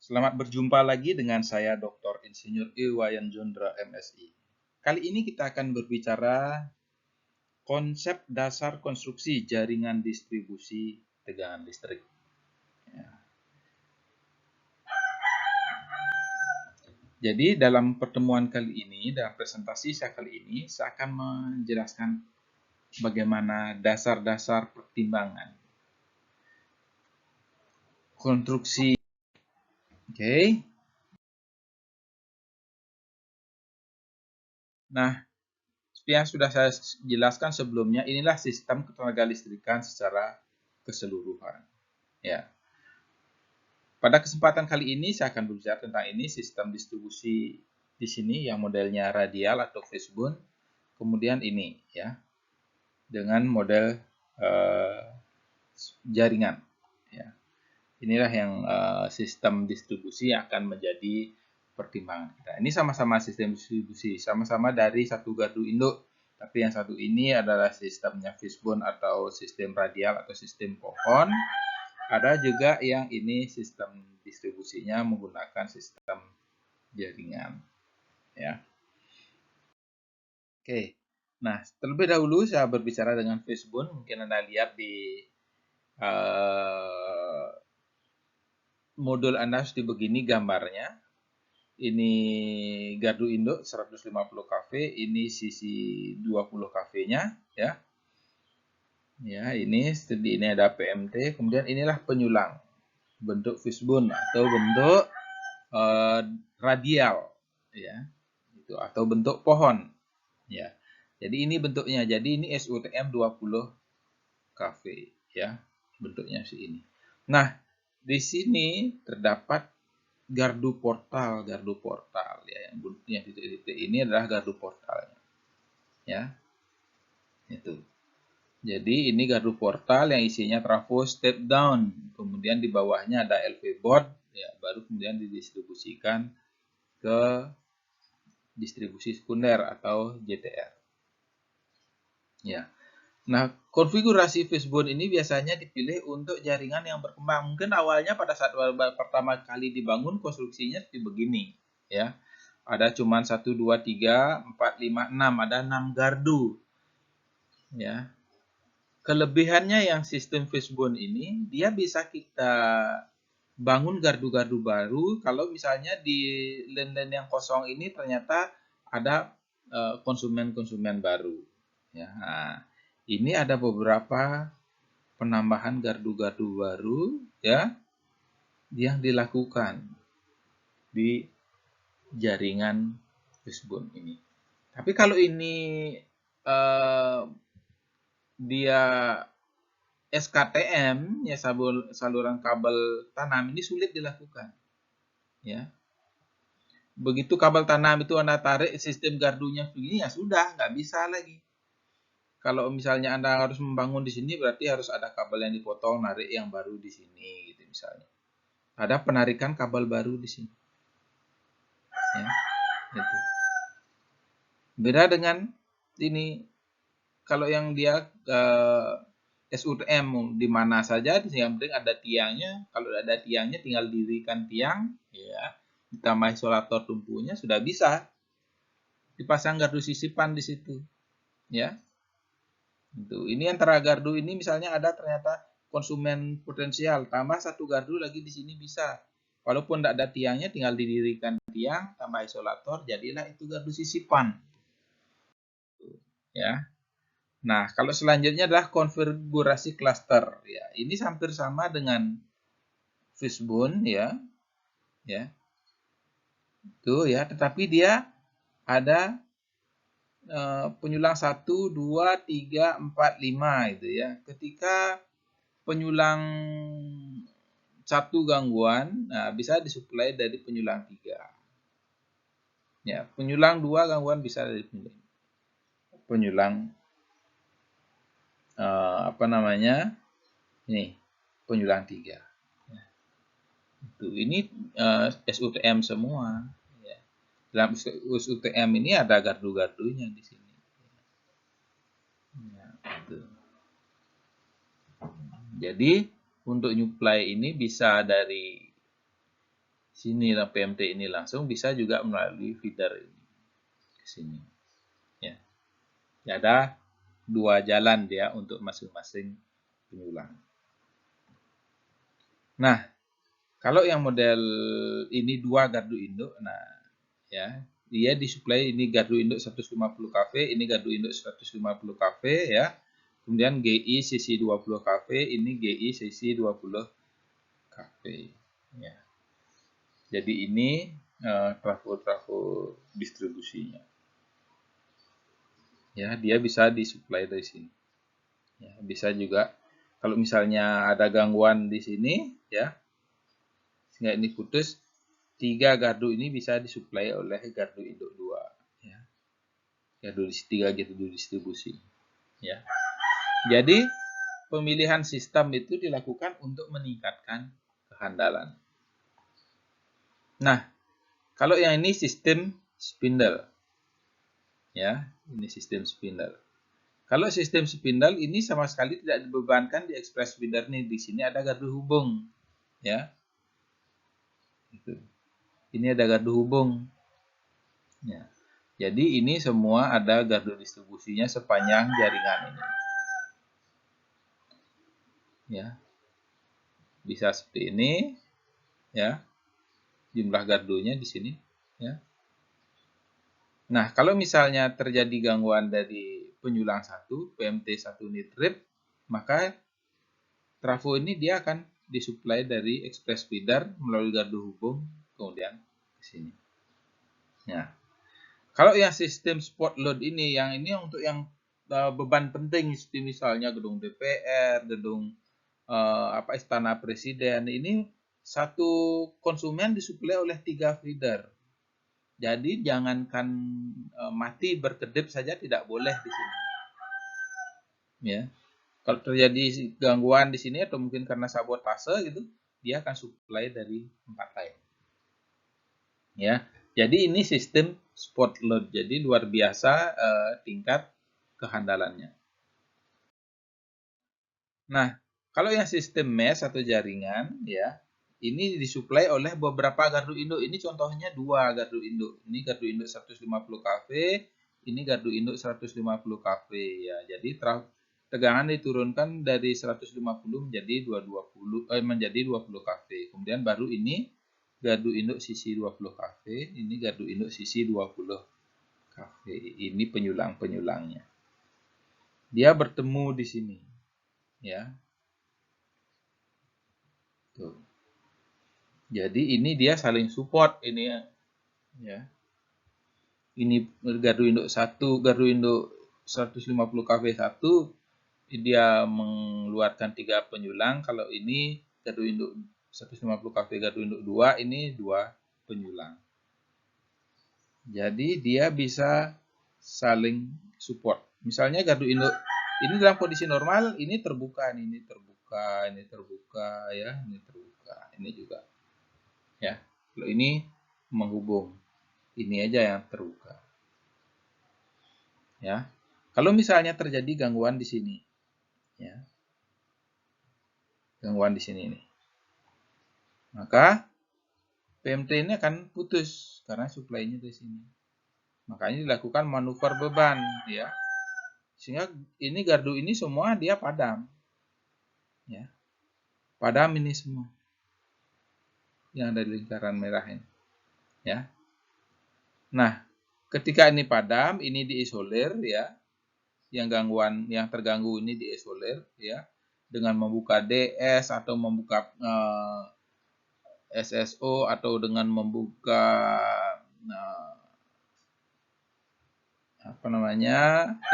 Selamat berjumpa lagi dengan saya Dr. Insinyur Iwayan Jondra MSI. Kali ini kita akan berbicara konsep dasar konstruksi jaringan distribusi tegangan listrik. Jadi dalam pertemuan kali ini, dalam presentasi saya kali ini, saya akan menjelaskan bagaimana dasar-dasar pertimbangan konstruksi. Oke. Nah, seperti yang sudah saya jelaskan sebelumnya, inilah sistem ketenaga listrikan secara keseluruhan. Ya. Pada kesempatan kali ini saya akan berbicara tentang ini sistem distribusi di sini yang modelnya radial atau fishbone. Kemudian ini ya dengan model jaringan. Ya. Inilah yang sistem distribusi yang akan menjadi pertimbangan kita. Ini sama-sama sistem distribusi, sama-sama dari satu gardu induk. Tapi yang satu ini adalah sistemnya fishbone atau sistem radial atau sistem pohon. Ada juga yang ini sistem distribusinya menggunakan sistem jaringan. Ya. Oke. Nah, terlebih dahulu saya berbicara dengan fishbone. Mungkin Anda lihat di modul Anda seperti begini gambarnya. Ini gardu induk 150 kV, ini sisi 20 kV-nya ya. Ya, ini ada PMT, kemudian inilah penyulang bentuk fishbone atau bentuk radial ya. Itu atau bentuk pohon ya. Jadi ini bentuknya. Jadi ini SUTM 20 kV ya. Bentuknya ini. Nah, di sini terdapat gardu portal ya, yang titik-titik ini adalah gardu portalnya ya. Itu. Jadi ini gardu portal yang isinya trafo step down, kemudian di bawahnya ada LV board ya, baru kemudian didistribusikan ke distribusi sekunder atau JTR ya. Nah, konfigurasi fishbone ini biasanya dipilih untuk jaringan yang berkembang. Mungkin awalnya pada saat pertama kali dibangun konstruksinya seperti begini ya. Ada cuma 1 2 3 4 5 6, ada 6 gardu. Ya. Kelebihannya yang sistem fishbone ini dia bisa kita bangun gardu-gardu baru kalau misalnya di line-line yang kosong ini ternyata ada konsumen-konsumen baru ya. Nah, ini ada beberapa penambahan gardu-gardu baru ya yang dilakukan di jaringan fishbone ini. Tapi kalau ini dia SKTM ya, saluran kabel tanam, ini sulit dilakukan ya. Begitu kabel tanam itu Anda tarik sistem gardunya begini ya sudah nggak bisa lagi. Kalau misalnya Anda harus membangun di sini berarti harus ada kabel yang dipotong, narik yang baru di sini gitu misalnya. Ada penarikan kabel baru di sini. Ya, itu. Beda dengan ini, kalau yang dia SUTM di mana saja, yang penting ada tiangnya. Kalau ada tiangnya tinggal dirikan tiang, ya, ditambah isolator tumpunya sudah bisa dipasang gardu sisipan di situ, ya. Itu. Ini antara gardu ini misalnya ada ternyata konsumen potensial, tambah satu gardu lagi di sini bisa. Walaupun tidak ada tiangnya, tinggal didirikan tiang, tambah isolator, jadilah itu gardu sisipan. Ya. Nah, kalau selanjutnya adalah konfigurasi cluster. Ya, ini hampir sama dengan fishbone ya. Ya. Itu ya, tetapi dia ada penyulang 1 2 3 4 5 itu ya. Ketika penyulang 1 gangguan, nah bisa disuplai dari penyulang 3. Ya, penyulang 2 gangguan bisa dari penyulang apa namanya? Ini penyulang 3. Itu ini SUTM semua. Ya. Dalam SUTM ini ada gardu-gardunya di sini. Ya, gitu. Jadi untuk nyuplai ini bisa dari sini lah PMT ini langsung, bisa juga melalui feeder ini ke sini. Ya. Ada dua jalan dia untuk masing-masing penyulang. Nah, kalau yang model ini dua gardu induk, nah ya, dia disuplai ini gardu induk 150 kV, ini gardu induk 150 kV ya. Kemudian GI sisi 20 kV, ini GI sisi 20 kV ya. Jadi ini trafo-trafo distribusinya. Ya, dia bisa disuplai dari sini. Ya, bisa juga kalau misalnya ada gangguan di sini ya, sehingga ini putus, 3 gardu ini bisa disuplai oleh gardu induk 2 ya. Gardu 3 gardu distribusi ya. Jadi pemilihan sistem itu dilakukan untuk meningkatkan kehandalan. Nah, kalau yang ini sistem spindle ya, ini sistem spindle. Kalau sistem spindle ini sama sekali tidak dibebankan di express feeder nih. Di sini ada gardu hubung ya. Ini ada gardu hubung. Ya. Jadi ini semua ada gardu distribusinya sepanjang jaringan ini. Ya. Bisa seperti ini ya. Jumlah gardunya di sini ya. Nah, kalau misalnya terjadi gangguan dari penyulang 1, PMT1 nitrip, maka trafo ini dia akan disuplai dari express feeder melalui gardu hubung kemudian ke sini. Ya. Kalau yang sistem spot load ini untuk yang beban penting seperti misalnya gedung DPR, gedung Istana Presiden, ini satu konsumen disuplai oleh 3 feeder. Jadi jangankan mati berkedip saja tidak boleh di sini. Ya. Kalau terjadi gangguan di sini atau mungkin karena sabotase gitu, dia akan suplai dari tempat lain. Ya. Jadi ini sistem spot load. Jadi luar biasa tingkat kehandalannya. Nah, kalau yang sistem mesh atau jaringan ya, ini disuplai oleh beberapa gardu induk. Ini contohnya 2 gardu induk. Ini gardu induk 150 kV, ini gardu induk 150 kV ya. Jadi tegangan diturunkan dari 150 menjadi 220 menjadi 20 kV. Kemudian baru ini gardu induk sisi 20 kV, ini gardu induk sisi 20 kV. Ini penyulang-penyulangnya. Dia bertemu di sini ya. Tuh. Jadi ini dia saling support ini ya. Ini gardu induk 1, gardu induk 150 kV 1 dia mengeluarkan 3 penyulang. Kalau ini gardu induk 150 kV gardu induk 2 ini 2 penyulang. Jadi dia bisa saling support. Misalnya gardu induk ini dalam kondisi normal ini terbuka, ini terbuka, ini terbuka ya, ini terbuka, ini juga. Ya, kalau ini menghubung, ini aja yang terbuka. Ya, kalau misalnya terjadi gangguan di sini, ya, gangguan di sini nih, maka PMT ini akan putus karena suplainya dari sini. Makanya dilakukan manuver beban, ya, sehingga ini gardu ini semua dia padam, ya, padam ini semua yang ada di lingkaran merah ini, ya. Nah, ketika ini padam, ini diisolir ya. Yang terganggu ini diisolir ya dengan membuka DS atau membuka SSO atau dengan membuka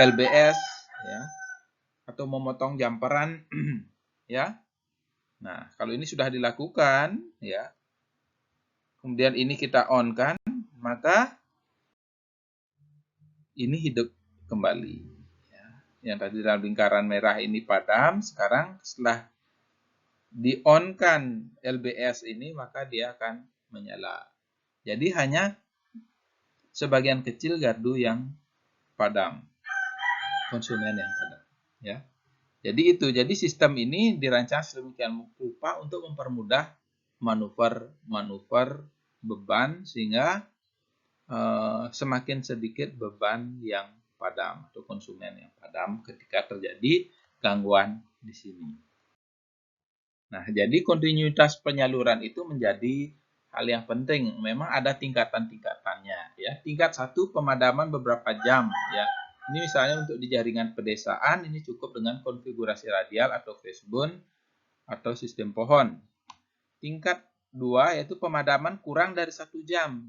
LBS ya atau memotong jumperan ya. Nah, kalau ini sudah dilakukan ya. Kemudian ini kita on kan, maka ini hidup kembali. Ya. Yang tadi dalam lingkaran merah ini padam, sekarang setelah di-on-kan LBS ini, maka dia akan menyala. Jadi hanya sebagian kecil gardu yang padam, konsumen yang padam. Ya. Jadi itu, jadi sistem ini dirancang sedemikian rupa untuk mempermudah manuver beban sehingga semakin sedikit beban yang padam atau konsumen yang padam ketika terjadi gangguan di sini. Nah, jadi kontinuitas penyaluran itu menjadi hal yang penting. Memang ada tingkatan-tingkatannya ya. Tingkat 1 pemadaman beberapa jam ya. Ini misalnya untuk di jaringan pedesaan ini cukup dengan konfigurasi radial atau fishbone atau sistem pohon. Tingkat 2 yaitu pemadaman kurang dari 1 jam.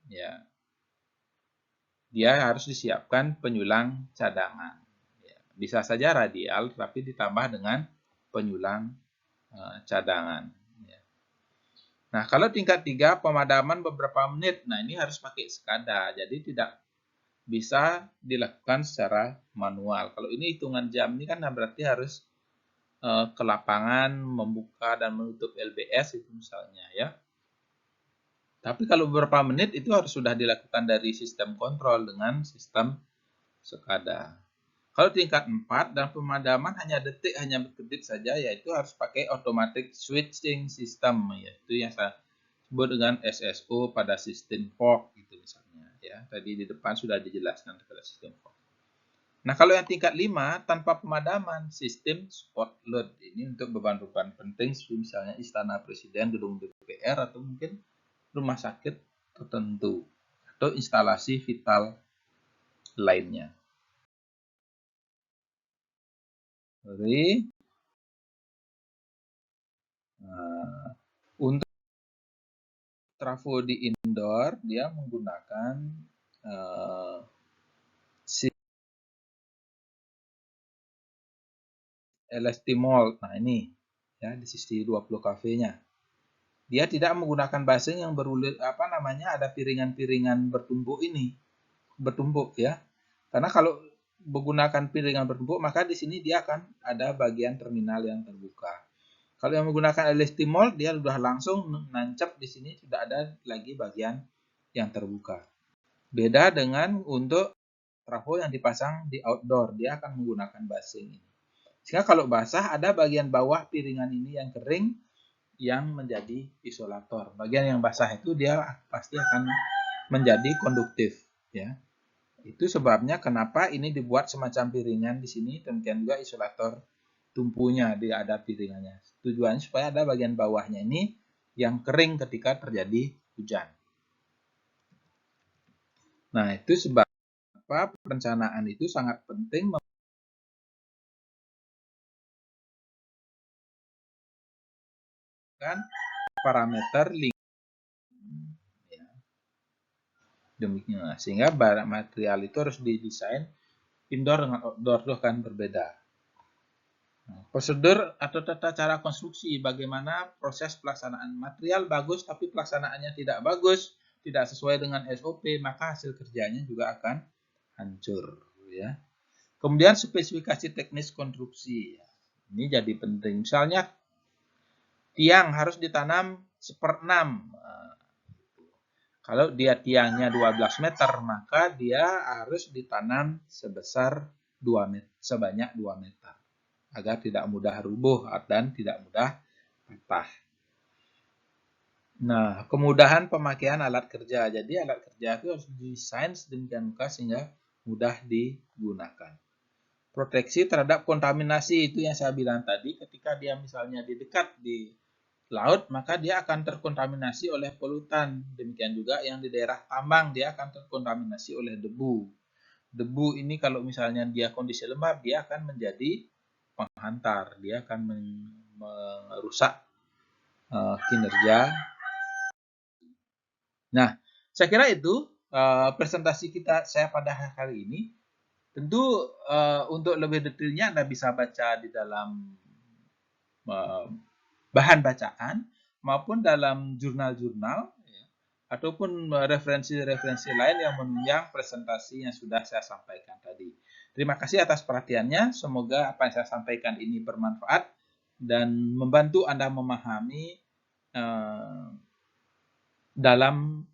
Ya. Dia harus disiapkan penyulang cadangan. Ya. Bisa saja radial tapi ditambah dengan penyulang cadangan. Ya. Nah, kalau tingkat 3 pemadaman beberapa menit. Nah, ini harus pakai SCADA. Jadi tidak bisa dilakukan secara manual. Kalau ini hitungan jam ini kan berarti harus ke lapangan membuka dan menutup LBS itu misalnya ya. Tapi kalau beberapa menit itu harus sudah dilakukan dari sistem kontrol dengan sistem SCADA. Kalau tingkat 4 dan pemadaman hanya detik, hanya berkedip saja, yaitu harus pakai automatic switching system, yaitu yang saya sebut dengan SSO pada sistem fog gitu misalnya ya. Tadi di depan sudah dijelaskan pada sistem fog. Nah, kalau yang tingkat 5 tanpa pemadaman, sistem spot load ini untuk beban-beban penting misalnya istana presiden, gedung DPR atau mungkin rumah sakit tertentu atau instalasi vital lainnya. Jadi, untuk trafo di indoor dia menggunakan elastimol. Nah, ini ya di sisi 20 kV-nya. Dia tidak menggunakan basing yang berulir ada piringan-piringan bertumpuk ini. Bertumpuk ya. Karena kalau menggunakan piringan bertumpuk maka di sini dia akan ada bagian terminal yang terbuka. Kalau yang menggunakan elastimol dia sudah langsung nancap di sini sudah ada lagi bagian yang terbuka. Beda dengan untuk trafo yang dipasang di outdoor, dia akan menggunakan basing ini. Sehingga kalau basah ada bagian bawah piringan ini yang kering yang menjadi isolator. Bagian yang basah itu dia pasti akan menjadi konduktif ya. Itu sebabnya kenapa ini dibuat semacam piringan di sini, demikian juga isolator tumpunya dia ada piringannya. Tujuannya supaya ada bagian bawahnya ini yang kering ketika terjadi hujan. Nah, itu sebab perencanaan itu sangat penting kan parameter lingkungan ya. Demikian sehingga barang material itu harus didesain indoor dengan outdoor itu kan berbeda. Nah, prosedur atau tata cara konstruksi bagaimana proses pelaksanaan material bagus tapi pelaksanaannya tidak bagus, tidak sesuai dengan SOP, maka hasil kerjanya juga akan hancur ya. Kemudian spesifikasi teknis konstruksi. Ini jadi penting. Misalnya tiang harus ditanam 1/6. Kalau dia tiangnya 12 meter, maka dia harus ditanam sebesar 2 meter, sebanyak 2 meter. Agar tidak mudah rubuh dan tidak mudah patah. Nah, kemudahan pemakaian alat kerja. Jadi alat kerja itu harus didesain sedemikian rupa sehingga mudah digunakan. Proteksi terhadap kontaminasi itu yang saya bilang tadi, ketika dia misalnya di dekat di laut, maka dia akan terkontaminasi oleh polutan. Demikian juga yang di daerah tambang, dia akan terkontaminasi oleh debu. Debu ini kalau misalnya dia kondisi lembab, dia akan menjadi penghantar. Dia akan merusak kinerja. Nah, saya kira itu presentasi saya pada hari ini. Tentu untuk lebih detailnya Anda bisa baca di dalam bahan bacaan maupun dalam jurnal-jurnal ya, ataupun referensi-referensi lain yang menunjang presentasi yang sudah saya sampaikan tadi. Terima kasih atas perhatiannya. Semoga apa yang saya sampaikan ini bermanfaat dan membantu Anda memahami dalam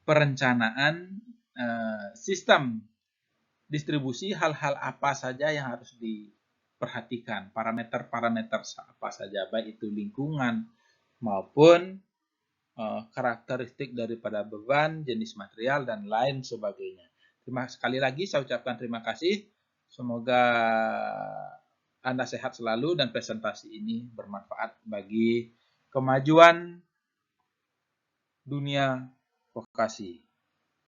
perencanaan sistem distribusi hal-hal apa saja yang harus diperhatikan, parameter-parameter apa saja, baik itu lingkungan maupun karakteristik daripada beban, jenis material, dan lain sebagainya. Sekali lagi saya ucapkan terima kasih. Semoga Anda sehat selalu dan presentasi ini bermanfaat bagi kemajuan dunia vokasi.